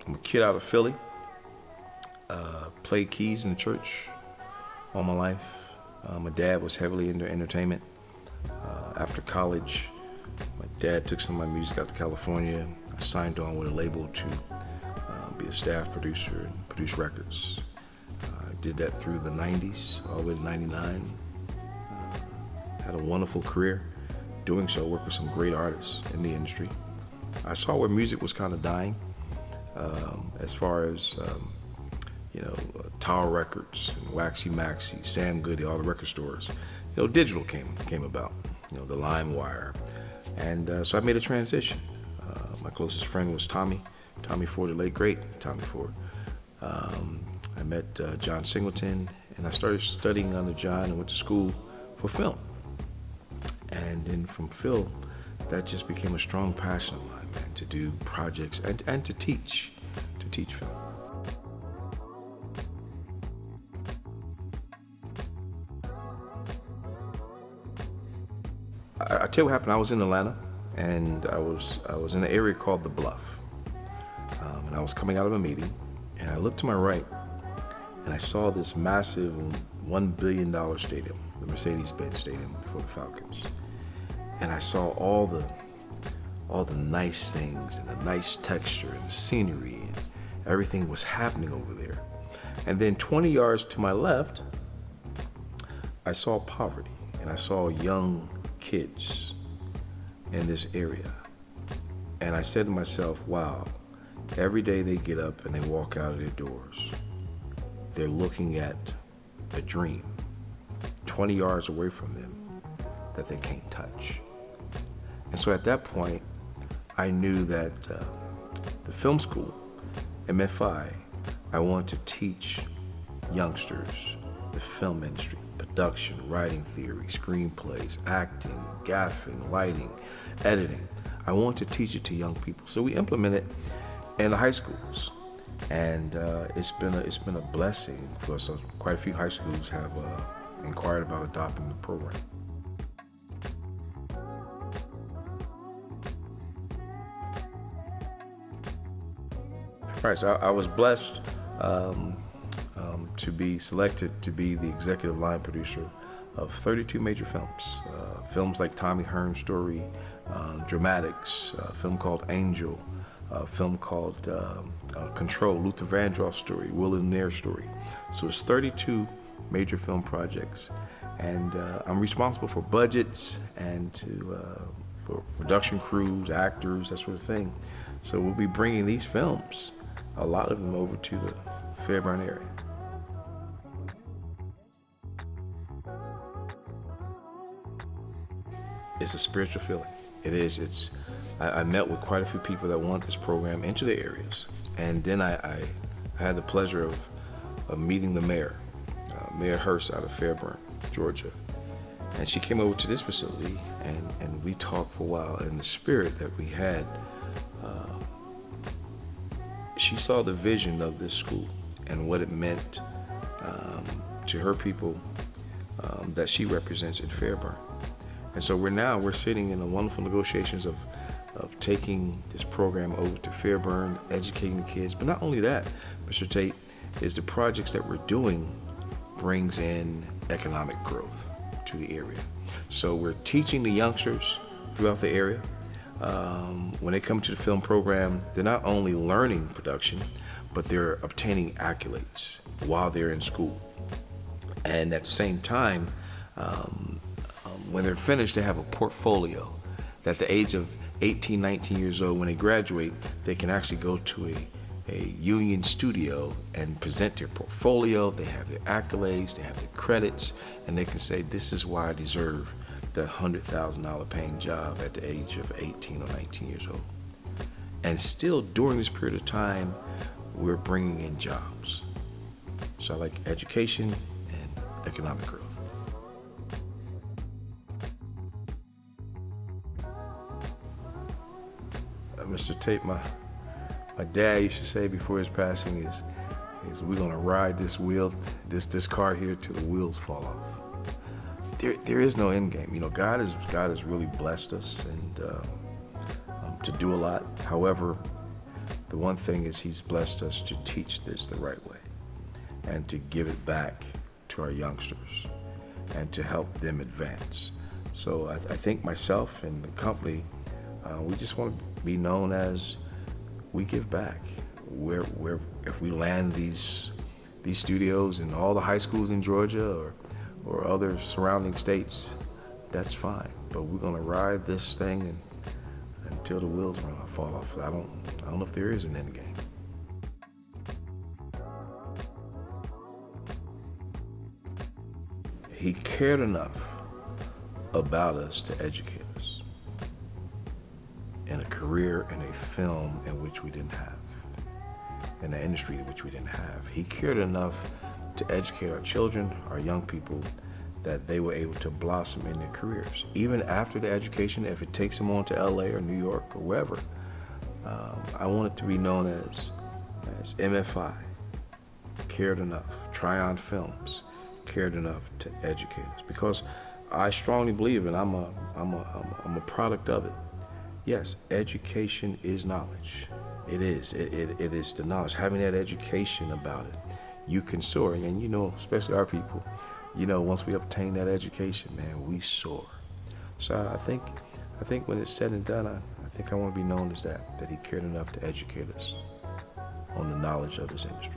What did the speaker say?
I'm a kid out of Philly. Played keys in the church all my life. My dad was heavily into entertainment. After college, my dad took some of my music out to California. I signed on with a label to be a staff producer and produce records. I did that through the 90s, all the way to 99. Had a wonderful career doing so, worked with some great artists in the industry. I saw where music was kind of dying, as far as Tower Records, and Waxy Maxy, Sam Goody, all the record stores. Digital came about, the LimeWire. And so I made a transition. My closest friend was Tommy Ford, the late great Tommy Ford. I met John Singleton, and I started studying under John and went to school for film. And then from film, that just became a strong passion of mine, man, to do projects and to teach film. I tell you what happened. I was in Atlanta, and I was in an area called The Bluff, and I was coming out of a meeting, and I looked to my right, and I saw this massive $1 billion stadium, the Mercedes-Benz Stadium for the Falcons, and I saw all the nice things and the nice texture and the scenery, and everything was happening over there. And then 20 yards to my left, I saw poverty, and I saw young kids in this area. And I said to myself, wow, every day they get up and they walk out of their doors, they're looking at a dream 20 yards away from them that they can't touch. And so at that point, I knew that the film school, MFI, I wanted to teach youngsters the film industry, production, writing theory, screenplays, acting, gaffing, lighting, editing. I want to teach it to young people. So we implement it in the high schools. And it's been a blessing because quite a few high schools have inquired about adopting the program. Right, so I was blessed to be selected to be the executive line producer of 32 major films. Films like Tommy Hearn's Story, Dramatics, a film called Angel, a film called Control, Luther Vandross's story, Will and Nair's story. So it's 32 major film projects. And I'm responsible for budgets and for production crews, actors, that sort of thing. So we'll be bringing these films, a lot of them, over to the Fairburn area. It's a spiritual feeling. It is. I met with quite a few people that want this program into the areas. And then I had the pleasure of meeting the mayor, Mayor Hurst out of Fairburn, Georgia. And she came over to this facility and we talked for a while. And the spirit that we had, she saw the vision of this school and what it meant to her people that she represents in Fairburn. And so we're sitting in the wonderful negotiations of taking this program over to Fairburn, educating the kids. But not only that, Mr. Tate, is the projects that we're doing brings in economic growth to the area. So we're teaching the youngsters throughout the area. When they come to the film program, they're not only learning production, but they're obtaining accolades while they're in school. And at the same time, when they're finished, they have a portfolio that at the age of 18, 19 years old, when they graduate, they can actually go to a union studio and present their portfolio. They have their accolades, they have their credits, and they can say, this is why I deserve the $100,000 paying job at the age of 18 or 19 years old. And still during this period of time, we're bringing in jobs. So I like education and economic growth. Mr. Tate, my dad used to say before his passing is we're gonna ride this this car here till the wheels fall off. There is no end game. God has really blessed us and to do a lot. However, the one thing is he's blessed us to teach this the right way and to give it back to our youngsters and to help them advance. So I think myself and the company, we just want to be known as we give back. If we land these studios in all the high schools in Georgia or other surrounding states, that's fine. But we're gonna ride this thing until the wheels fall off. I don't know if there is an end game. He cared enough about us to educate us in a career in a film in which we didn't have, in an industry in which we didn't have. He cared enough to educate our children, our young people, that they were able to blossom in their careers. Even after the education, if it takes them on to LA or New York or wherever, I want it to be known as MFI, cared enough, Tryon Films, cared enough to educate us. Because I strongly believe, and I'm a product of it. Yes, education is knowledge. It is. It is the knowledge. Having that education about it, you can soar. And you know, especially our people, you know, once we obtain that education, man, we soar. So I think when it's said and done, I think I want to be known as that he cared enough to educate us on the knowledge of this industry.